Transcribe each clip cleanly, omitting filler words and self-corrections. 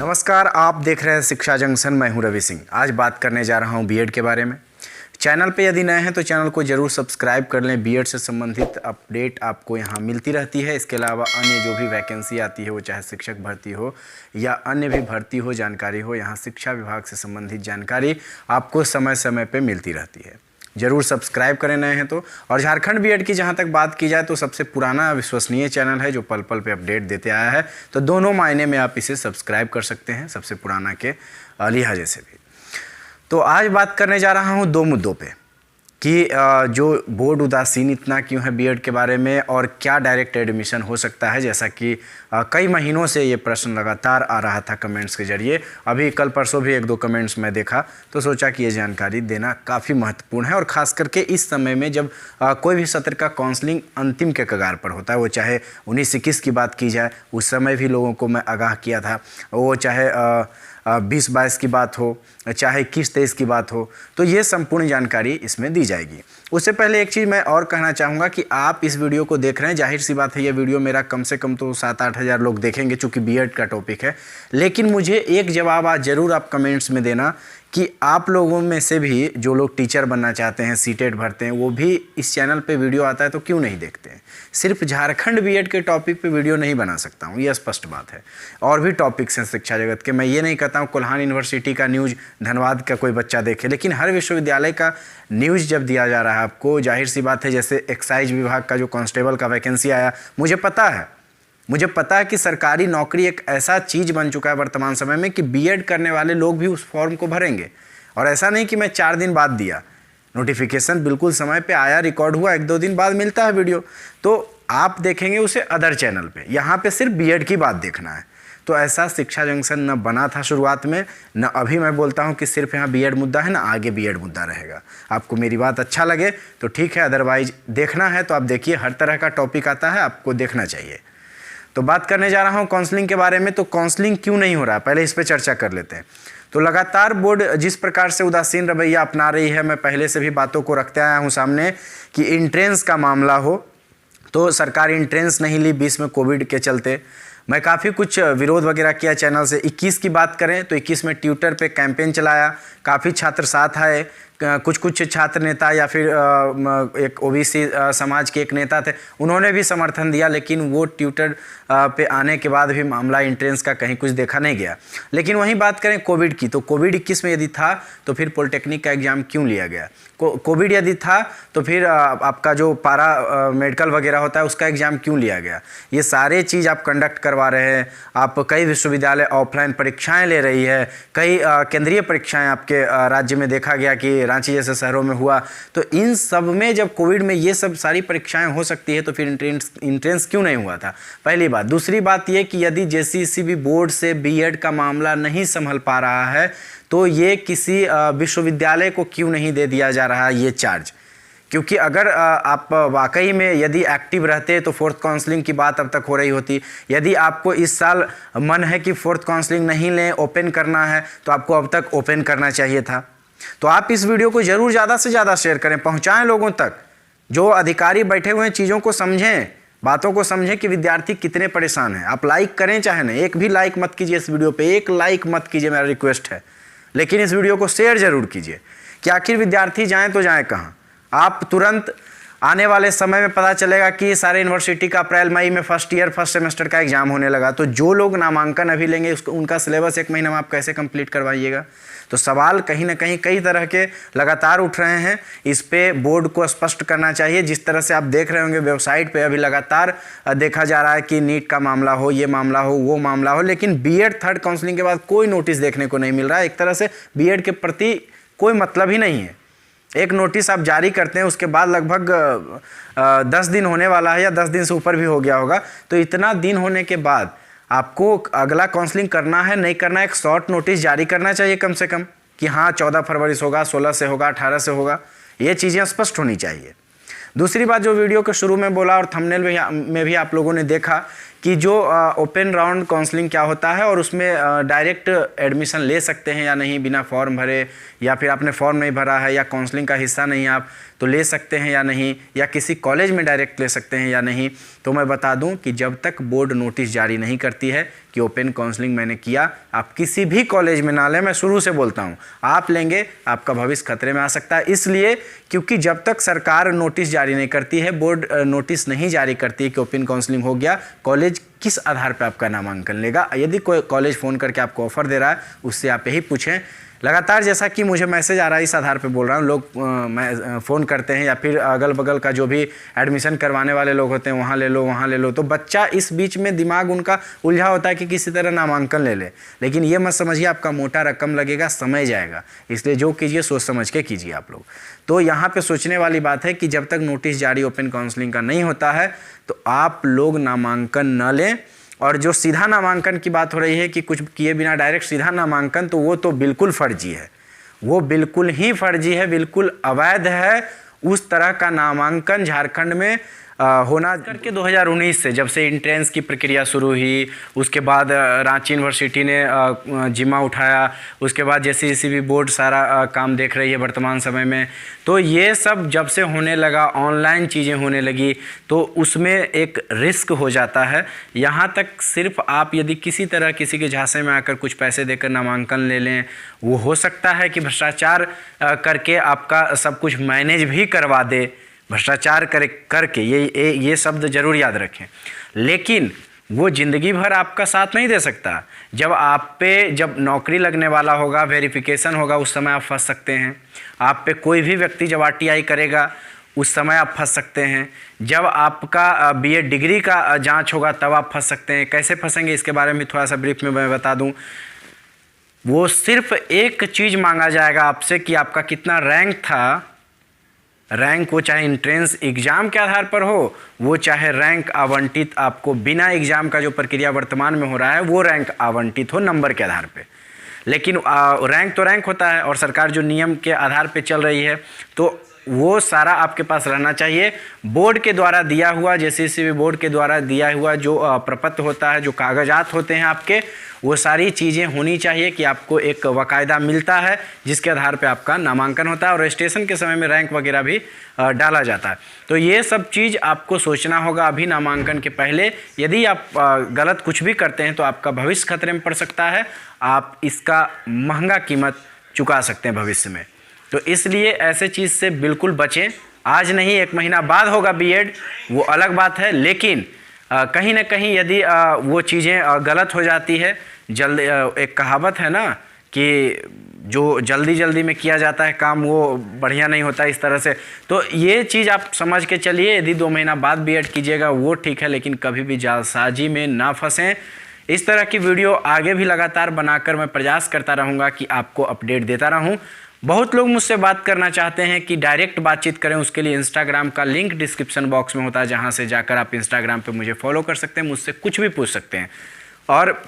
नमस्कार, आप देख रहे हैं शिक्षा जंक्शन। मैं हूं रवि सिंह। आज बात करने जा रहा हूं बीएड के बारे में। चैनल पे यदि नए हैं तो चैनल को ज़रूर सब्सक्राइब कर लें। बीएड से संबंधित अपडेट आपको यहां मिलती रहती है। इसके अलावा अन्य जो भी वैकेंसी आती है, वो चाहे शिक्षक भर्ती हो या अन्य भी भर्ती हो, जानकारी हो, यहाँ शिक्षा विभाग से संबंधित जानकारी आपको समय समय पर मिलती रहती है। जरूर सब्सक्राइब करें नए हैं तो। और झारखंड बीएड की जहां तक बात की जाए तो सबसे पुराना विश्वसनीय चैनल है जो पल पल पे अपडेट देते आया है। तो दोनों मायने में आप इसे सब्सक्राइब कर सकते हैं, सबसे पुराना के लिहाजे से भी। तो आज बात करने जा रहा हूं दो मुद्दों पे कि जो बोर्ड उदासीन इतना क्यों है बीएड के बारे में, और क्या डायरेक्ट एडमिशन हो सकता है, जैसा कि कई महीनों से ये प्रश्न लगातार आ रहा था कमेंट्स के जरिए। अभी कल परसों भी एक दो कमेंट्स मैं देखा तो सोचा कि ये जानकारी देना काफ़ी महत्वपूर्ण है। और ख़ास करके इस समय में जब कोई भी सत्र का काउंसलिंग अंतिम के कगार पर होता है, वो चाहे 19-21 की बात की जाए, उस समय भी लोगों को मैं आगाह किया था, वो चाहे 20-22 की बात हो, चाहे 21-23 की बात हो, तो ये संपूर्ण जानकारी इसमें दी जाएगी। उससे पहले एक चीज़ मैं और कहना चाहूँगा कि आप इस वीडियो को देख रहे हैं, जाहिर सी बात है ये वीडियो मेरा कम से कम तो 7-8 हज़ार लोग देखेंगे चूँकि बीएड का टॉपिक है। लेकिन मुझे एक जवाब आज ज़रूर आप कमेंट्स में देना कि आप लोगों में से भी जो लोग टीचर बनना चाहते हैं, सीटेट भरते हैं, वो भी इस चैनल पे वीडियो आता है तो क्यों नहीं देखते हैं। सिर्फ झारखंड बीएड के टॉपिक पे वीडियो नहीं बना सकता हूँ, ये स्पष्ट बात है। और भी टॉपिक्स हैं शिक्षा जगत के। मैं ये नहीं कहता हूँ कोल्हान यूनिवर्सिटी का न्यूज़ धनबाद का कोई बच्चा देखे, लेकिन हर विश्वविद्यालय का न्यूज़ जब दिया जा रहा है आपको, जाहिर सी बात है, जैसे एक्साइज विभाग का जो कांस्टेबल का वैकेंसी आया, मुझे पता है कि सरकारी नौकरी एक ऐसा चीज़ बन चुका है वर्तमान समय में कि बीएड करने वाले लोग भी उस फॉर्म को भरेंगे। और ऐसा नहीं कि मैं 4 दिन बाद दिया, नोटिफिकेशन बिल्कुल समय पे आया, रिकॉर्ड हुआ, 1-2 दिन बाद मिलता है वीडियो, तो आप देखेंगे उसे अदर चैनल पे। यहाँ पे सिर्फ बीएड की बात देखना है। तो ऐसा शिक्षा जंक्शन न बना था शुरुआत में, न अभी मैं बोलता हूँ कि सिर्फ यहाँ बीएड मुद्दा है, न आगे बीएड मुद्दा रहेगा। आपको मेरी बात अच्छा लगे तो ठीक है, अदरवाइज देखना है तो आप देखिए, हर तरह का टॉपिक आता है, आपको देखना चाहिए। तो बात करने जा रहा हूँ काउंसलिंग के बारे में। तो काउंसलिंग क्यों नहीं हो रहा है, पहले इस पर चर्चा कर लेते हैं। तो लगातार बोर्ड जिस प्रकार से उदासीन रवैया अपना रही है, मैं पहले से भी बातों को रखते आया हूँ सामने कि इंट्रेंस का मामला हो तो सरकार इंट्रेंस नहीं ली 20 में कोविड के चलते। मैं काफ़ी कुछ विरोध वगैरह किया चैनल से। 21 की बात करें तो 21 में ट्विटर पे कैंपेन चलाया, काफ़ी छात्र साथ आए, कुछ छात्र नेता या फिर एक ओबीसी समाज के एक नेता थे, उन्होंने भी समर्थन दिया। लेकिन वो ट्विटर पे आने के बाद भी मामला इंट्रेंस का कहीं कुछ देखा नहीं गया। लेकिन वहीं बात करें कोविड की, तो कोविड 21 में यदि था तो फिर पॉलिटेक्निक का एग्ज़ाम क्यों लिया गया। कोविड यदि था तो फिर आपका जो पारा मेडिकल वगैरह होता है उसका एग्ज़ाम क्यों लिया गया। ये सारे चीज़ आप कंडक्ट करवा रहे हैं। आप कई विश्वविद्यालय ऑफलाइन परीक्षाएँ ले रही है, कई केंद्रीय परीक्षाएँ आपके राज्य में देखा गया कि रांची जैसे शहरों में हुआ। तो इन सब में जब कोविड में ये सब सारी परीक्षाएं हो सकती है तो फिर इंट्रेंस क्यों नहीं हुआ था, पहली बात। दूसरी बात ये कि यदि जेसीईसीबी बोर्ड से बीएड का मामला नहीं संभल पा रहा है तो ये किसी विश्वविद्यालय को क्यों नहीं दे दिया जा रहा है ये चार्ज। क्योंकि अगर आप वाकई में यदि एक्टिव रहते तो फोर्थ काउंसलिंग की बात अब तक हो रही होती। यदि आपको इस साल मन है कि फोर्थ काउंसलिंग नहीं लें, ओपन करना है, तो आपको अब तक ओपन करना चाहिए था। तो आप इस वीडियो को जरूर ज़्यादा से ज़्यादा शेयर करें, पहुंचाएं लोगों तक। जो अधिकारी बैठे हुए हैं चीज़ों को समझें, बातों को समझें कि विद्यार्थी कितने परेशान हैं। आप लाइक करें चाहे नहीं, एक भी लाइक मत कीजिए इस वीडियो पे, एक लाइक मत कीजिए, मेरा रिक्वेस्ट है। लेकिन इस वीडियो को शेयर जरूर कीजिए कि आखिर विद्यार्थी जाएँ तो जाएँ कहाँ। आप तुरंत आने वाले समय में पता चलेगा कि सारे यूनिवर्सिटी का अप्रैल मई में फर्स्ट सेमेस्टर का एग्जाम होने लगा। तो जो लोग नामांकन अभी लेंगे उसको, उनका सिलेबस 1 महीना में आप कैसे कंप्लीट करवाइएगा। तो सवाल कहीं ना कहीं कई तरह के लगातार उठ रहे हैं। इस पे बोर्ड को स्पष्ट करना चाहिए। जिस तरह से आप देख रहे होंगे वेबसाइट पे अभी लगातार देखा जा रहा है कि नीट का मामला हो, ये मामला हो, वो मामला हो, लेकिन बीएड थर्ड काउंसलिंग के बाद कोई नोटिस देखने को नहीं मिल रहा है। एक तरह से बीएड के प्रति कोई मतलब ही नहीं है। एक नोटिस आप जारी करते हैं, उसके बाद लगभग 10 दिन होने वाला है या 10 दिन से ऊपर भी हो गया होगा। तो इतना दिन होने के बाद आपको अगला काउंसलिंग करना है नहीं करना है, एक शॉर्ट नोटिस जारी करना चाहिए कम से कम कि हाँ 14 फरवरी से होगा, 16 से होगा, 18 से होगा। ये चीज़ें स्पष्ट होनी चाहिए। दूसरी बात, जो वीडियो के शुरू में बोला और थंबनेल में भी आप लोगों ने देखा कि जो ओपन राउंड काउंसलिंग क्या होता है और उसमें डायरेक्ट एडमिशन ले सकते हैं या नहीं बिना फॉर्म भरे, या फिर आपने फॉर्म नहीं भरा है या काउंसलिंग का हिस्सा नहीं आप, तो ले सकते हैं या नहीं, या किसी कॉलेज में डायरेक्ट ले सकते हैं या नहीं। तो मैं बता दूं कि जब तक बोर्ड नोटिस जारी नहीं करती है कि ओपन काउंसलिंग मैंने किया, आप किसी भी कॉलेज में ना लें। मैं शुरू से बोलता हूं, आप लेंगे आपका भविष्य खतरे में आ सकता है। इसलिए क्योंकि जब तक सरकार नोटिस जारी नहीं करती है, बोर्ड नोटिस नहीं जारी करती है कि ओपन काउंसलिंग हो गया, कॉलेज किस आधार पर आपका नामांकन लेगा। यदि कोई कॉलेज फ़ोन करके आपको ऑफ़र दे रहा है, उससे आप यही पूछें। लगातार जैसा कि मुझे मैसेज आ रहा है, इस आधार पे बोल रहा हूँ, लोग मैं फ़ोन करते हैं या फिर अगल बगल का जो भी एडमिशन करवाने वाले लोग होते हैं, वहाँ ले लो वहाँ ले लो, तो बच्चा इस बीच में दिमाग उनका उलझा होता है कि किसी तरह नामांकन ले ले। लेकिन ये मत समझिए आपका मोटा रकम लगेगा, समय जाएगा। इसलिए जो कीजिए सोच समझ के कीजिए आप लोग। तो यहाँ पे सोचने वाली बात है कि जब तक नोटिस जारी ओपन काउंसलिंग का नहीं होता है तो आप लोग नामांकन न लें। और जो सीधा नामांकन की बात हो रही है कि कुछ किए बिना डायरेक्ट सीधा नामांकन, तो वो तो बिल्कुल फर्जी है, वो बिल्कुल ही फर्जी है, बिल्कुल अवैध है। उस तरह का नामांकन झारखंड में होना करके 2019 से जब से एंट्रेंस की प्रक्रिया शुरू हुई, उसके बाद रांची यूनिवर्सिटी ने जिम्मा उठाया, उसके बाद जैसे भी बोर्ड सारा काम देख रही है वर्तमान समय में, तो ये सब जब से होने लगा, ऑनलाइन चीज़ें होने लगी, तो उसमें एक रिस्क हो जाता है। यहाँ तक सिर्फ आप यदि किसी तरह किसी के झांसे में आकर कुछ पैसे देकर नामांकन ले लें, वो हो सकता है कि भ्रष्टाचार करके आपका सब कुछ मैनेज भी करवा दे। भ्रष्टाचार करके ये शब्द जरूर याद रखें। लेकिन वो ज़िंदगी भर आपका साथ नहीं दे सकता। जब नौकरी लगने वाला होगा, वेरिफिकेशन होगा, उस समय आप फंस सकते हैं। आप पे कोई भी व्यक्ति जब RTI करेगा, उस समय आप फंस सकते हैं। जब आपका BA डिग्री का जांच होगा, तब आप फंस सकते हैं। कैसे फंसेंगे इसके बारे में थोड़ा सा ब्रीफ में मैं बता दूं। वो सिर्फ एक चीज़ मांगा जाएगा आपसे कि आपका कितना रैंक था। रैंक वो चाहे एंट्रेंस एग्ज़ाम के आधार पर हो, वो चाहे रैंक आवंटित आपको बिना एग्ज़ाम का जो प्रक्रिया वर्तमान में हो रहा है, वो रैंक आवंटित हो नंबर के आधार पे। लेकिन रैंक तो रैंक होता है, और सरकार जो नियम के आधार पे चल रही है, तो वो सारा आपके पास रहना चाहिए। बोर्ड के द्वारा दिया हुआ, जैसे भी बोर्ड के द्वारा दिया हुआ जो प्रपत्र होता है, जो कागजात होते हैं आपके, वो सारी चीज़ें होनी चाहिए कि आपको एक बाकायदा मिलता है जिसके आधार पे आपका नामांकन होता है, और रजिस्ट्रेशन के समय में रैंक वगैरह भी डाला जाता है। तो ये सब चीज़ आपको सोचना होगा अभी नामांकन के पहले। यदि आप गलत कुछ भी करते हैं तो आपका भविष्य खतरे में पड़ सकता है, आप इसका महंगा कीमत चुका सकते हैं भविष्य में। तो इसलिए ऐसे चीज़ से बिल्कुल बचें। आज नहीं, 1 महीना बाद होगा B.Ed, वो अलग बात है। लेकिन कहीं ना कहीं यदि वो चीज़ें गलत हो जाती है, एक कहावत है ना कि जो जल्दी में किया जाता है काम, वो बढ़िया नहीं होता इस तरह से। तो ये चीज़ आप समझ के चलिए। यदि 2 महीना बाद B.Ed कीजिएगा वो ठीक है, लेकिन कभी भी जालसाजी में ना फंसें। इस तरह की वीडियो आगे भी लगातार बनाकर मैं प्रयास करता रहूँगा कि आपको अपडेट देता रहूँ। बहुत लोग मुझसे बात करना चाहते हैं कि डायरेक्ट बातचीत करें, उसके लिए इंस्टाग्राम का लिंक डिस्क्रिप्शन बॉक्स में होता है, जहां से जाकर आप इंस्टाग्राम पे मुझे फॉलो कर सकते हैं, मुझसे कुछ भी पूछ सकते हैं। और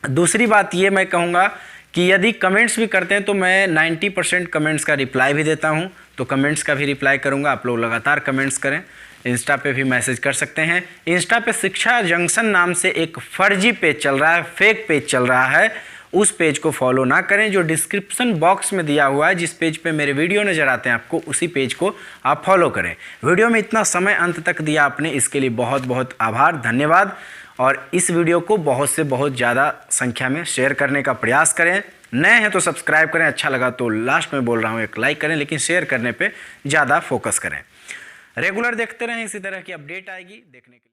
दूसरी बात ये मैं कहूँगा कि यदि कमेंट्स भी करते हैं तो मैं 90% कमेंट्स का रिप्लाई भी देता हूँ, तो कमेंट्स का भी रिप्लाई करूँगा। आप लोग लगातार कमेंट्स करें। इंस्टा पे भी मैसेज कर सकते हैं। इंस्टा पे शिक्षा जंक्शन नाम से एक फर्जी पेज चल रहा है, फेक पेज चल रहा है, उस पेज को फॉलो ना करें। जो डिस्क्रिप्शन बॉक्स में दिया हुआ है, जिस पेज पे मेरे वीडियो नज़र आते हैं आपको, उसी पेज को आप फॉलो करें। वीडियो में इतना समय अंत तक दिया आपने, इसके लिए बहुत बहुत आभार, धन्यवाद। और इस वीडियो को बहुत से बहुत ज़्यादा संख्या में शेयर करने का प्रयास करें। नए हैं तो सब्सक्राइब करें, अच्छा लगा तो लास्ट में बोल रहा हूँ एक लाइक करें, लेकिन शेयर करने पर ज़्यादा फोकस करें। रेगुलर देखते रहें, इसी तरह की अपडेट आएगी देखने के लिए।